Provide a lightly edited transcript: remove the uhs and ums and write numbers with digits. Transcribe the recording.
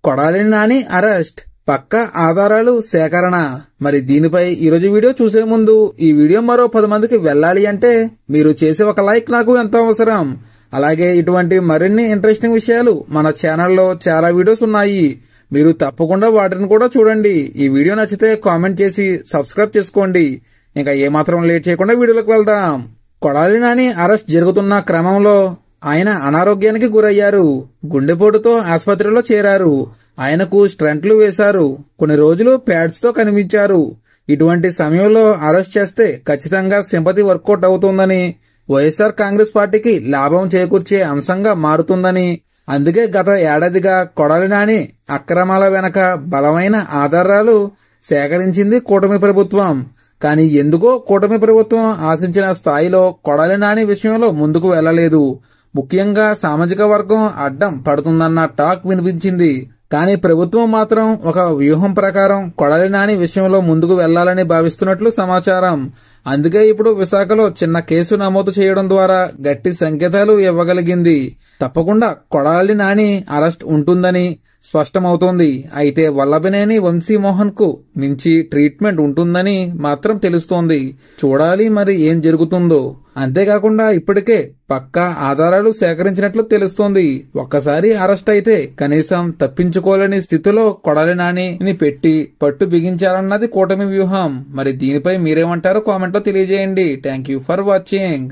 Kodali Nani arrest, పక్కా ఆధారాలు సేకరణ. మరి దీనిపై ఈరోజు వీడియో చూసే ముందు ఈ వీడియో మరో 10 మందికి వెళ్ళాలి అంటే మీరు చేసే ఒక లైక్ నాకు ఎంతో అవసరం. అలాగే ఇటువంటి మరిన్ని ఇంట్రెస్టింగ్ విషయాలు మన ఛానల్లో చాలా వీడియోస్ ఉన్నాయి, మీరు తప్పకుండా వాటిని కూడా చూడండి. ఈ వీడియో నచ్చితే కామెంట్ చేసి సబ్స్క్రైబ్ చేసుకోండి. ఇంకా ఏమాత్రం లేట్ చేయకుండా వీడియోలోకి వెళ్దాం. కొడాలి నాని అరెస్ట్ జరుగుతున్న క్రమంలో ఆయన అనారోగ్యానికి గురయ్యారు. గుండెపోటుతో ఆసుపత్రిలో చేరారు. ఆయనకు స్టంట్లు వేశారు. కొన్ని రోజులు ప్యాడ్స్ తో కనిపించారు. ఇటువంటి సమయంలో అరెస్ట్ చేస్తే ఖచ్చితంగా సింపతి వర్కౌట్ అవుతుందని, వైఎస్ఆర్ కాంగ్రెస్ పార్టీకి లాభం చేకూర్చే అంశంగా మారుతుందని, అందుకే గత ఏడాదిగా కొడాలి నాని అక్రమాల వెనక బలమైన ఆధారాలు సేకరించింది కూటమి ప్రభుత్వం. కానీ ఎందుకో కూటమి ప్రభుత్వం ఆశించిన స్థాయిలో కొడాలి నాని విషయంలో ముందుకు వెళ్లలేదు. ముఖ్యంగా సామాజిక వర్గం అడ్డం పడుతుందన్న టాక్ వినిపించింది. కానీ ప్రభుత్వం మాత్రం ఒక వ్యూహం ప్రకారం కొడాలి నాని విషయంలో ముందుకు వెళ్లాలని భావిస్తున్నట్లు సమాచారం. అందుకే ఇప్పుడు విశాఖలో చిన్న కేసు నమోదు చేయడం ద్వారా గట్టి సంకేతాలు ఇవ్వగలిగింది. తప్పకుండా కొడాలి నాని అరెస్ట్ ఉంటుందని స్పష్టమవుతోంది. అయితే వల్లభనేని వంశీమోహన్ కు మించి ట్రీట్మెంట్ ఉంటుందని మాత్రం తెలుస్తోంది. చూడాలి మరి ఏం జరుగుతుందో. అంతేకాకుండా ఇప్పటికే పక్కా ఆధారాలు సేకరించినట్లు తెలుస్తోంది. ఒక్కసారి అరెస్ట్ అయితే కనీసం తప్పించుకోలేని స్థితిలో కొడాలి నానిని పెట్టి పట్టు బిగించాలన్నది కూటమి వ్యూహం. మరి దీనిపై మీరేమంటారో కామెంట్లో తెలియజేయండి. Thank you for watching.